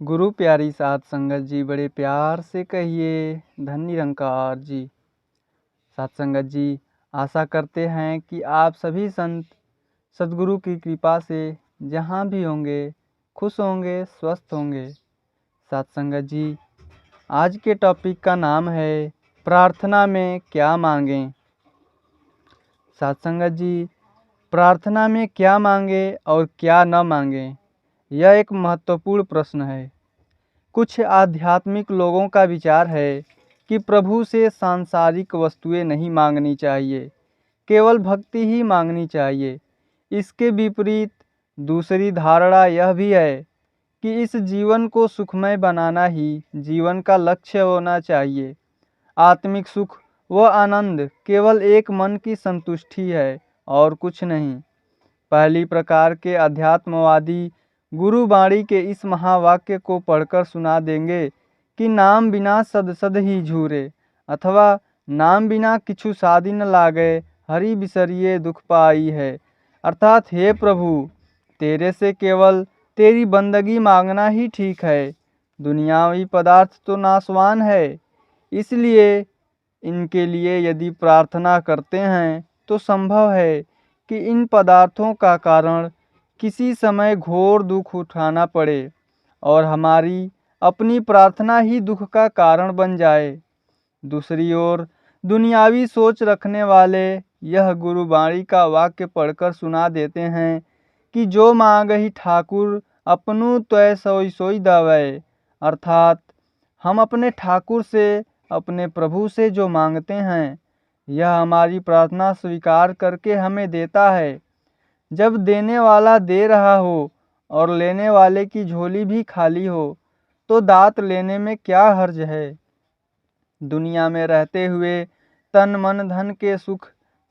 गुरु प्यारी साध संगत जी, बड़े प्यार से कहिए धन निरंकार जी। साध संगत जी, आशा करते हैं कि आप सभी संत सदगुरु की कृपा से जहाँ भी होंगे खुश होंगे, स्वस्थ होंगे। साध संगत जी, आज के टॉपिक का नाम है प्रार्थना में क्या मांगें। साध संगत जी, प्रार्थना में क्या मांगे और क्या न मांगे, यह एक महत्वपूर्ण प्रश्न है। कुछ आध्यात्मिक लोगों का विचार है कि प्रभु से सांसारिक वस्तुएं नहीं मांगनी चाहिए, केवल भक्ति ही मांगनी चाहिए। इसके विपरीत दूसरी धारणा यह भी है कि इस जीवन को सुखमय बनाना ही जीवन का लक्ष्य होना चाहिए। आत्मिक सुख व आनंद केवल एक मन की संतुष्टि है और कुछ नहीं। पहली प्रकार के अध्यात्मवादी गुरुवाणी के इस महावाक्य को पढ़कर सुना देंगे कि नाम बिना सद सद ही झूरे, अथवा नाम बिना किछु साधि न लागे, हरि बिसरिए दुख पाई है। अर्थात हे प्रभु, तेरे से केवल तेरी बंदगी मांगना ही ठीक है। दुनियावी पदार्थ तो नाशवान है, इसलिए इनके लिए यदि प्रार्थना करते हैं तो संभव है कि इन पदार्थों का कारण किसी समय घोर दुख उठाना पड़े और हमारी अपनी प्रार्थना ही दुख का कारण बन जाए। दूसरी ओर दुनियावी सोच रखने वाले यह गुरुवाणी का वाक्य पढ़कर सुना देते हैं कि जो मांगहि ठाकुर अपनु त्वय सोई सोई दावै। अर्थात हम अपने ठाकुर से, अपने प्रभु से जो मांगते हैं, यह हमारी प्रार्थना स्वीकार करके हमें देता है। जब देने वाला दे रहा हो और लेने वाले की झोली भी खाली हो, तो दात लेने में क्या हर्ज है। दुनिया में रहते हुए तन मन धन के सुख,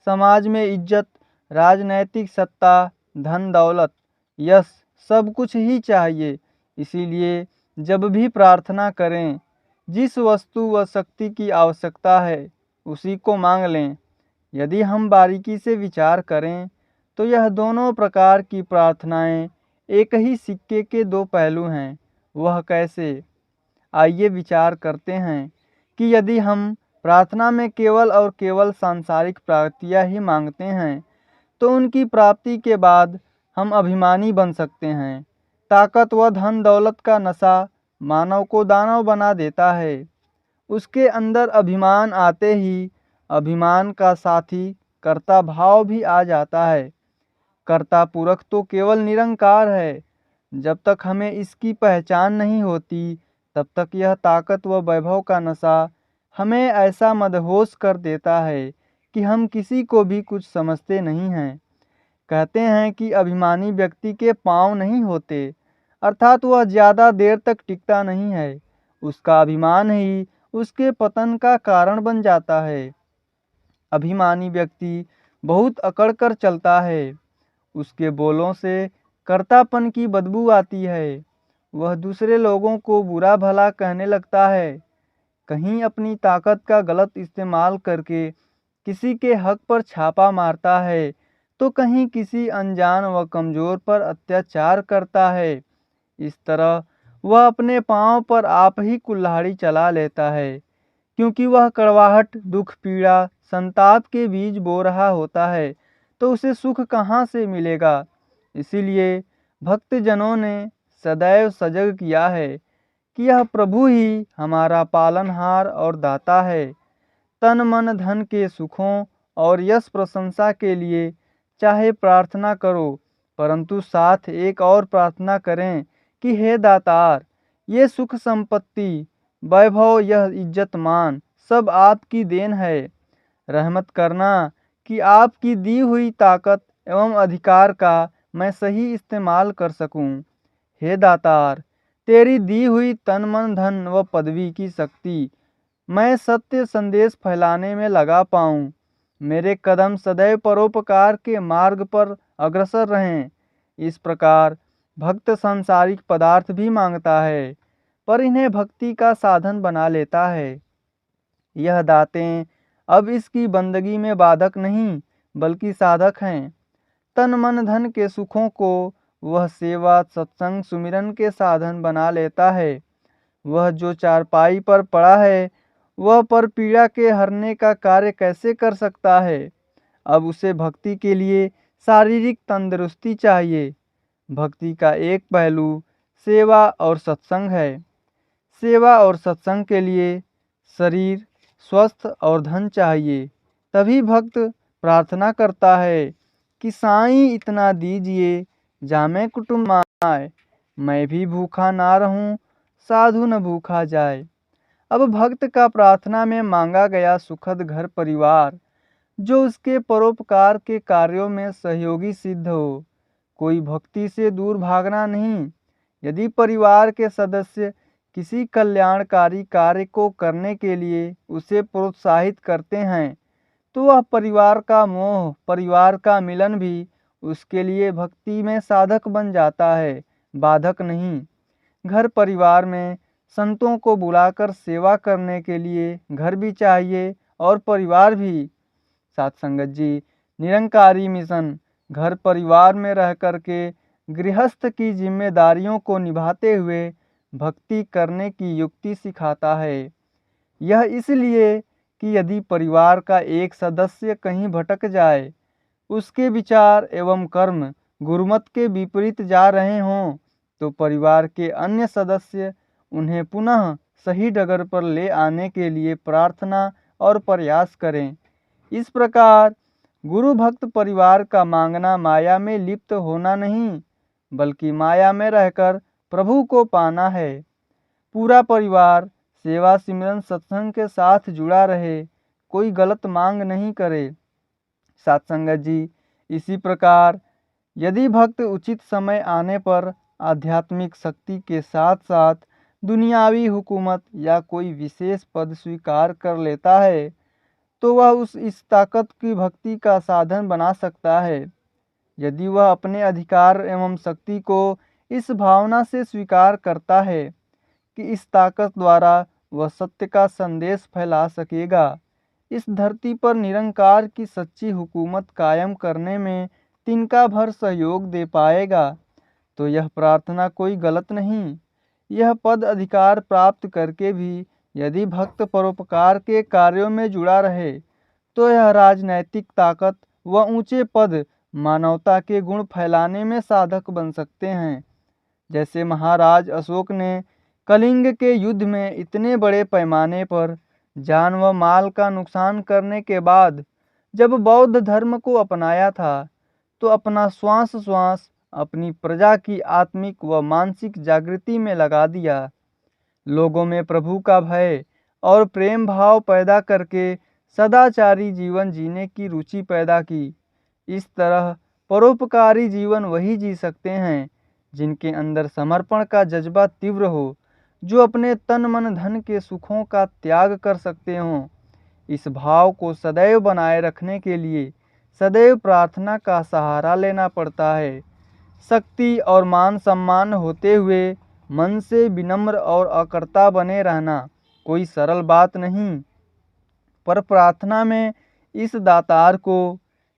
समाज में इज्जत, राजनैतिक सत्ता, धन दौलत, यश सब कुछ ही चाहिए। इसीलिए जब भी प्रार्थना करें, जिस वस्तु व शक्ति की आवश्यकता है उसी को मांग लें। यदि हम बारीकी से विचार करें तो यह दोनों प्रकार की प्रार्थनाएं एक ही सिक्के के दो पहलू हैं। वह कैसे? आइए विचार करते हैं कि यदि हम प्रार्थना में केवल और केवल सांसारिक प्राप्तियां ही मांगते हैं तो उनकी प्राप्ति के बाद हम अभिमानी बन सकते हैं। ताकत व धन दौलत का नशा मानव को दानव बना देता है। उसके अंदर अभिमान आते ही अभिमान का साथी कर्ता भाव भी आ जाता है। कर्ता पुरख तो केवल निरंकार है। जब तक हमें इसकी पहचान नहीं होती, तब तक यह ताकत व वैभव का नशा हमें ऐसा मदहोश कर देता है कि हम किसी को भी कुछ समझते नहीं हैं। कहते हैं कि अभिमानी व्यक्ति के पांव नहीं होते, अर्थात वह ज़्यादा देर तक टिकता नहीं है। उसका अभिमान ही उसके पतन का कारण बन जाता है। अभिमानी व्यक्ति बहुत अकड़ कर चलता है। उसके बोलों से कर्तापन की बदबू आती है। वह दूसरे लोगों को बुरा भला कहने लगता है। कहीं अपनी ताकत का गलत इस्तेमाल करके किसी के हक पर छापा मारता है, तो कहीं किसी अनजान व कमज़ोर पर अत्याचार करता है। इस तरह वह अपने पांव पर आप ही कुल्हाड़ी चला लेता है, क्योंकि वह कड़वाहट, दुख, पीड़ा, संताप के बीज बो रहा होता है, तो उसे सुख कहाँ से मिलेगा। इसीलिए भक्तजनों ने सदैव सजग किया है कि यह प्रभु ही हमारा पालनहार और दाता है। तन मन धन के सुखों और यश प्रशंसा के लिए चाहे प्रार्थना करो, परंतु साथ एक और प्रार्थना करें कि हे दातार, ये सुख संपत्ति, वैभव, यह इज्जत मान सब आपकी देन है। रहमत करना कि आपकी दी हुई ताकत एवं अधिकार का मैं सही इस्तेमाल कर सकूं। हे दातार, तेरी दी हुई तन मन धन व पदवी की शक्ति मैं सत्य संदेश फैलाने में लगा पाऊं। मेरे कदम सदैव परोपकार के मार्ग पर अग्रसर रहें। इस प्रकार भक्त सांसारिक पदार्थ भी मांगता है, पर इन्हें भक्ति का साधन बना लेता है। यह दातें अब इसकी बंदगी में बाधक नहीं, बल्कि साधक हैं। तन मन धन के सुखों को वह सेवा सत्संग सुमिरन के साधन बना लेता है। वह जो चारपाई पर पड़ा है वह पर पीड़ा के हरने का कार्य कैसे कर सकता है। अब उसे भक्ति के लिए शारीरिक तंदुरुस्ती चाहिए। भक्ति का एक पहलू सेवा और सत्संग है। सेवा और सत्संग के लिए शरीर स्वस्थ और धन चाहिए। तभी भक्त प्रार्थना करता है कि साईं इतना दीजिए जामे कुटुंब आए, मैं भी भूखा ना रहूं साधु न भूखा जाए। अब भक्त का प्रार्थना में मांगा गया सुखद घर परिवार जो उसके परोपकार के कार्यों में सहयोगी सिद्ध हो। कोई भक्ति से दूर भागना नहीं। यदि परिवार के सदस्य किसी कल्याणकारी कार्य को करने के लिए उसे प्रोत्साहित करते हैं तो वह परिवार का मोह, परिवार का मिलन भी उसके लिए भक्ति में साधक बन जाता है, बाधक नहीं। घर परिवार में संतों को बुलाकर सेवा करने के लिए घर भी चाहिए और परिवार भी। साथ संगत जी, निरंकारी मिशन घर परिवार में रह कर के गृहस्थ की जिम्मेदारियों को निभाते हुए भक्ति करने की युक्ति सिखाता है। यह इसलिए कि यदि परिवार का एक सदस्य कहीं भटक जाए, उसके विचार एवं कर्म गुरुमत के विपरीत जा रहे हों, तो परिवार के अन्य सदस्य उन्हें पुनः सही डगर पर ले आने के लिए प्रार्थना और प्रयास करें। इस प्रकार गुरु भक्त परिवार का मांगना माया में लिप्त होना नहीं, बल्कि माया में रहकर प्रभु को पाना है। पूरा परिवार सेवा सिमरन सत्संग के साथ जुड़ा रहे, कोई गलत मांग नहीं करे। सत्संगत जी, इसी प्रकार यदि भक्त उचित समय आने पर आध्यात्मिक शक्ति के साथ साथ दुनियावी हुकूमत या कोई विशेष पद स्वीकार कर लेता है तो वह इस ताकत की भक्ति का साधन बना सकता है। यदि वह अपने अधिकार एवं शक्ति को इस भावना से स्वीकार करता है कि इस ताकत द्वारा वह सत्य का संदेश फैला सकेगा, इस धरती पर निरंकार की सच्ची हुकूमत कायम करने में तिनका भर सहयोग दे पाएगा, तो यह प्रार्थना कोई गलत नहीं। यह पद अधिकार प्राप्त करके भी यदि भक्त परोपकार के कार्यों में जुड़ा रहे तो यह राजनैतिक ताकत व ऊंचे पद मानवता के गुण फैलाने में साधक बन सकते हैं। जैसे महाराज अशोक ने कलिंग के युद्ध में इतने बड़े पैमाने पर जान व माल का नुकसान करने के बाद जब बौद्ध धर्म को अपनाया था तो अपना श्वास श्वास अपनी प्रजा की आत्मिक व मानसिक जागृति में लगा दिया। लोगों में प्रभु का भय और प्रेम भाव पैदा करके सदाचारी जीवन जीने की रुचि पैदा की। इस तरह परोपकारी जीवन वही जी सकते हैं जिनके अंदर समर्पण का जज्बा तीव्र हो, जो अपने तन मन धन के सुखों का त्याग कर सकते हों। इस भाव को सदैव बनाए रखने के लिए सदैव प्रार्थना का सहारा लेना पड़ता है। शक्ति और मान सम्मान होते हुए मन से विनम्र और अकर्ता बने रहना कोई सरल बात नहीं, पर प्रार्थना में इस दातार को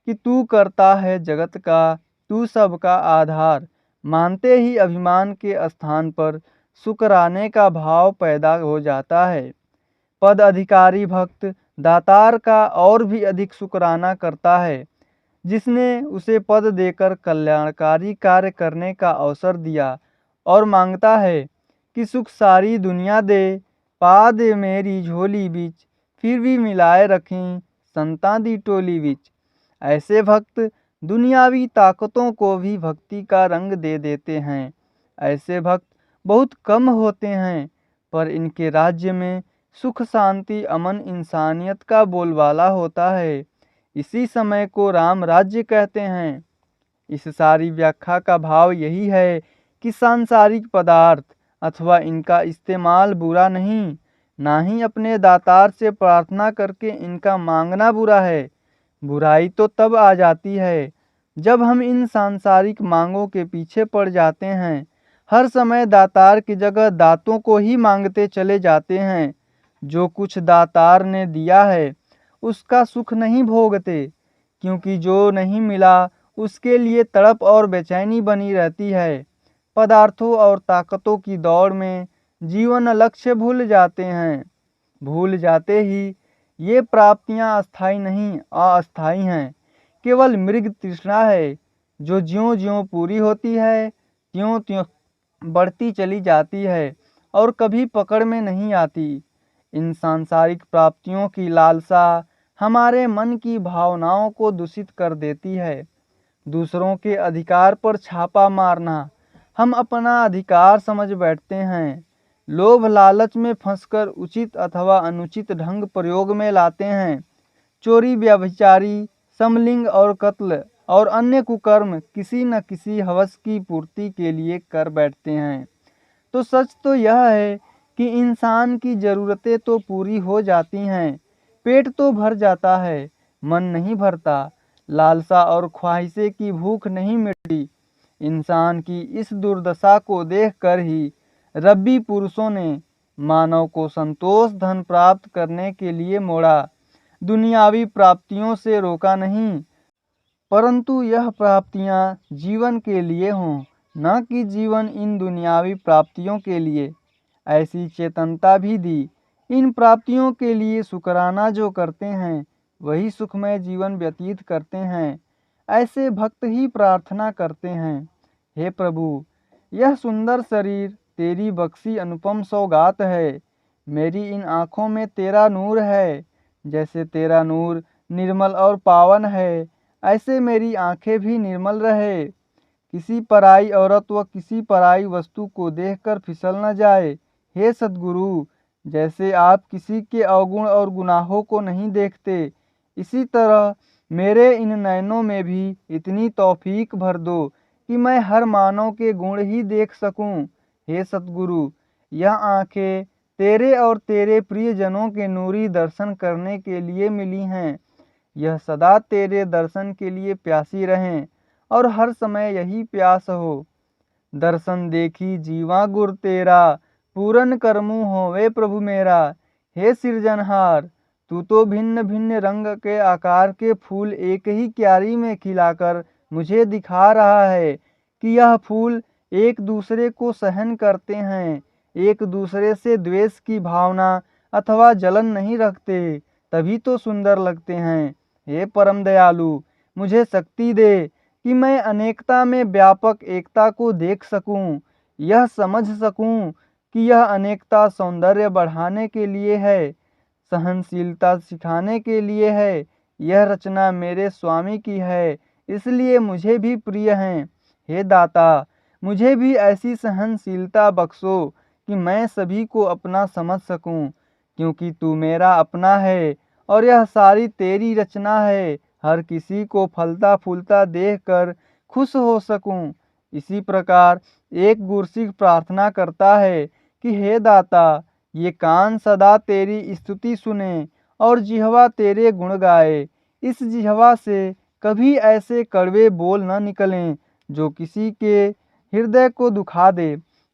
कि तू करता है जगत का, तू सबका आधार, मानते ही अभिमान के स्थान पर शुक्राने का भाव पैदा हो जाता है। पद अधिकारी भक्त दातार का और भी अधिक शुक्राना करता है, जिसने उसे पद देकर कल्याणकारी कार्य करने का अवसर दिया, और मांगता है कि सुख सारी दुनिया दे, पा दे मेरी झोली बीच, फिर भी मिलाए रखें संतां दी टोली बीच। ऐसे भक्त दुनियावी ताकतों को भी भक्ति का रंग दे देते हैं। ऐसे भक्त बहुत कम होते हैं, पर इनके राज्य में सुख शांति अमन इंसानियत का बोलबाला होता है। इसी समय को राम राज्य कहते हैं। इस सारी व्याख्या का भाव यही है कि सांसारिक पदार्थ अथवा इनका इस्तेमाल बुरा नहीं, ना ही अपने दातार से प्रार्थना करके इनका मांगना बुरा है। बुराई तो तब आ जाती है जब हम इन सांसारिक मांगों के पीछे पड़ जाते हैं, हर समय दातार की जगह दातों को ही मांगते चले जाते हैं। जो कुछ दातार ने दिया है उसका सुख नहीं भोगते, क्योंकि जो नहीं मिला उसके लिए तड़प और बेचैनी बनी रहती है। पदार्थों और ताकतों की दौड़ में जीवन लक्ष्य भूल जाते हैं। भूल जाते ही ये प्राप्तियां अस्थाई नहीं अस्थाई हैं। केवल मृग तृष्णा है जो ज्यों ज्यों पूरी होती है त्यों त्यों बढ़ती चली जाती है और कभी पकड़ में नहीं आती। इन सांसारिक प्राप्तियों की लालसा हमारे मन की भावनाओं को दूषित कर देती है। दूसरों के अधिकार पर छापा मारना हम अपना अधिकार समझ बैठते हैं। लोभ लालच में फंसकर उचित अथवा अनुचित ढंग प्रयोग में लाते हैं। चोरी, व्यभिचारी, समलिंग और कत्ल और अन्य कुकर्म किसी न किसी हवस की पूर्ति के लिए कर बैठते हैं। तो सच तो यह है कि इंसान की ज़रूरतें तो पूरी हो जाती हैं, पेट तो भर जाता है, मन नहीं भरता, लालसा और ख्वाहिशें की भूख नहीं मिटती। इंसान की इस दुर्दशा को देखकर ही रब्बी पुरुषों ने मानव को संतोष धन प्राप्त करने के लिए मोड़ा। दुनियावी प्राप्तियों से रोका नहीं, परंतु यह प्राप्तियां जीवन के लिए हों, न कि जीवन इन दुनियावी प्राप्तियों के लिए। ऐसी चेतनता भी दी। इन प्राप्तियों के लिए शुक्राना जो करते हैं वही सुखमय जीवन व्यतीत करते हैं। ऐसे भक्त ही प्रार्थना करते हैं, हे प्रभु, यह सुंदर शरीर तेरी बख्शी अनुपम सौगात है। मेरी इन आँखों में तेरा नूर है। जैसे तेरा नूर निर्मल और पावन है, ऐसे मेरी आंखें भी निर्मल रहे। किसी पराई औरत व किसी पराई वस्तु को देखकर फिसल न जाए। हे सद्गुरु, जैसे आप किसी के अवगुण और गुनाहों को नहीं देखते, इसी तरह मेरे इन नयनों में भी इतनी तौफीक भर दो कि मैं हर मानव के गुण ही देख सकूं। हे सद्गुरु, यह आंखें तेरे और तेरे प्रियजनों के नूरी दर्शन करने के लिए मिली हैं। यह सदा तेरे दर्शन के लिए प्यासी रहें और हर समय यही प्यास हो। दर्शन देखी जीवा गुर तेरा, पूरन करमू होवे प्रभु मेरा। हे सृजनहार, तू तो भिन्न भिन्न रंग के आकार के फूल एक ही क्यारी में खिलाकर मुझे दिखा रहा है कि यह फूल एक दूसरे को सहन करते हैं, एक दूसरे से द्वेष की भावना अथवा जलन नहीं रखते, तभी तो सुंदर लगते हैं। हे परम दयालु, मुझे शक्ति दे कि मैं अनेकता में व्यापक एकता को देख सकूं, यह समझ सकूं कि यह अनेकता सौंदर्य बढ़ाने के लिए है, सहनशीलता सिखाने के लिए है। यह रचना मेरे स्वामी की है, इसलिए मुझे भी प्रिय हैं। हे दाता, मुझे भी ऐसी सहनशीलता बख्शो कि मैं सभी को अपना समझ सकूं, क्योंकि तू मेरा अपना है और यह सारी तेरी रचना है। हर किसी को फलता फूलता देखकर खुश हो सकूं। इसी प्रकार एक गुरसिख प्रार्थना करता है कि हे दाता, ये कान सदा तेरी स्तुति सुने और जिह्वा तेरे गुण गाए। इस जिह्वा से कभी ऐसे कड़वे बोल न निकलें जो किसी के हृदय को दुखा दे।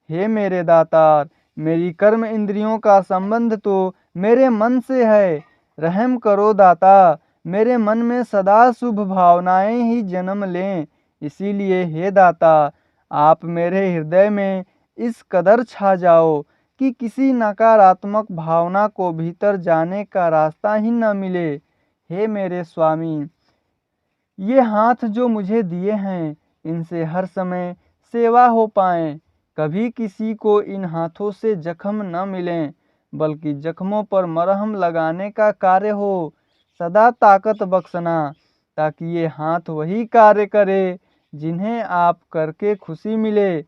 हे मेरे दातार, मेरी कर्म इंद्रियों का संबंध तो मेरे मन से है। रहम करो दाता, मेरे मन में सदा शुभ भावनाएं ही जन्म लें। इसीलिए हे दाता, आप मेरे हृदय में इस कदर छा जाओ कि किसी नकारात्मक भावना को भीतर जाने का रास्ता ही न मिले। हे मेरे स्वामी, ये हाथ जो मुझे दिए हैं, इनसे हर समय सेवा हो पाए। कभी किसी को इन हाथों से जख्म न मिलें, बल्कि जख्मों पर मरहम लगाने का कार्य हो। सदा ताकत बख्शना, ताकि ये हाथ वही कार्य करे जिन्हें आप करके खुशी मिले।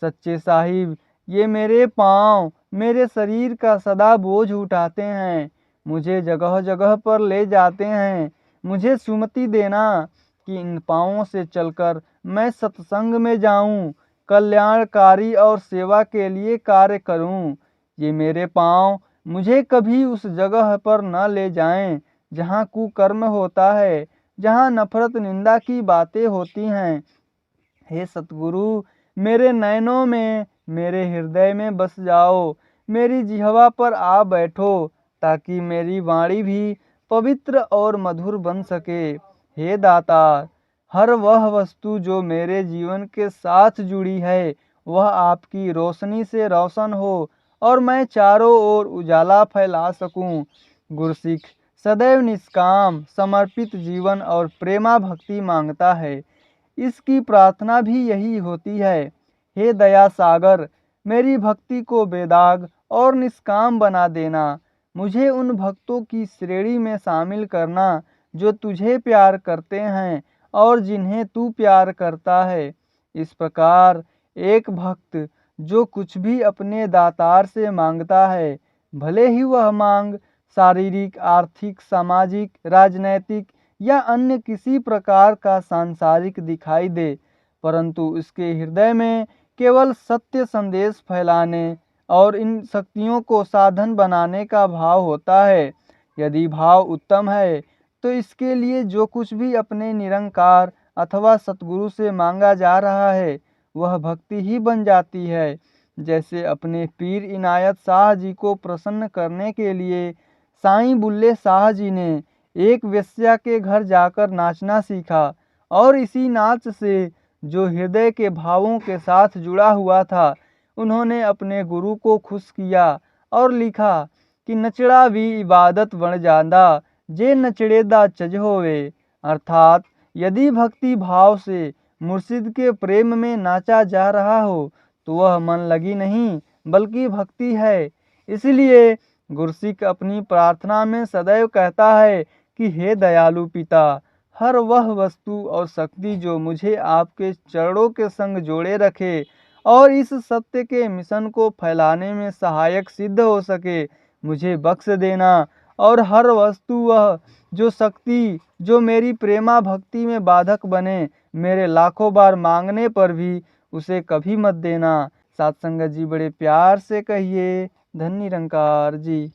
सच्चे साहिब, ये मेरे पाँव मेरे शरीर का सदा बोझ उठाते हैं, मुझे जगह जगह पर ले जाते हैं। मुझे सुमति देना कि इन पाँवों से चलकर मैं सत्संग में जाऊं, कल्याणकारी और सेवा के लिए कार्य करूं। ये मेरे पाँव मुझे कभी उस जगह पर न ले जाएं जहाँ कुकर्म होता है, जहाँ नफरत निंदा की बातें होती हैं। हे सतगुरु, मेरे नयनों में मेरे हृदय में बस जाओ, मेरी जिह्वा पर आ बैठो, ताकि मेरी वाणी भी पवित्र और मधुर बन सके। हे दाता, हर वह वस्तु जो मेरे जीवन के साथ जुड़ी है वह आपकी रोशनी से रोशन हो और मैं चारों ओर उजाला फैला सकूं। गुरसिख सदैव निष्काम समर्पित जीवन और प्रेमा भक्ति मांगता है। इसकी प्रार्थना भी यही होती है, हे दया सागर, मेरी भक्ति को बेदाग और निष्काम बना देना। मुझे उन भक्तों की श्रेणी में शामिल करना जो तुझे प्यार करते हैं और जिन्हें तू प्यार करता है। इस प्रकार एक भक्त जो कुछ भी अपने दातार से मांगता है, भले ही वह मांग शारीरिक, आर्थिक, सामाजिक, राजनैतिक या अन्य किसी प्रकार का सांसारिक दिखाई दे, परंतु उसके हृदय में केवल सत्य संदेश फैलाने और इन शक्तियों को साधन बनाने का भाव होता है। यदि भाव उत्तम है तो इसके लिए जो कुछ भी अपने निरंकार अथवा सतगुरु से मांगा जा रहा है वह भक्ति ही बन जाती है। जैसे अपने पीर इनायत शाह जी को प्रसन्न करने के लिए साईं बुल्ले शाह जी ने एक वेश्या के घर जाकर नाचना सीखा और इसी नाच से, जो हृदय के भावों के साथ जुड़ा हुआ था, उन्होंने अपने गुरु को खुश किया और लिखा कि नचड़ा भी इबादत बन जांदा जे नचड़े दा चज होवे। अर्थात यदि भक्ति भाव से मुर्शिद के प्रेम में नाचा जा रहा हो तो वह मन लगी नहीं बल्कि भक्ति है। इसलिए गुरसिख अपनी प्रार्थना में सदैव कहता है कि हे दयालु पिता, हर वह वस्तु और शक्ति जो मुझे आपके चरणों के संग जोड़े रखे और इस सत्य के मिशन को फैलाने में सहायक सिद्ध हो सके, मुझे बख्श देना। और हर वस्तु वह जो शक्ति जो मेरी प्रेमा भक्ति में बाधक बने, मेरे लाखों बार मांगने पर भी उसे कभी मत देना। सात संगत जी बड़े प्यार से कहिए, धन निरंकार जी।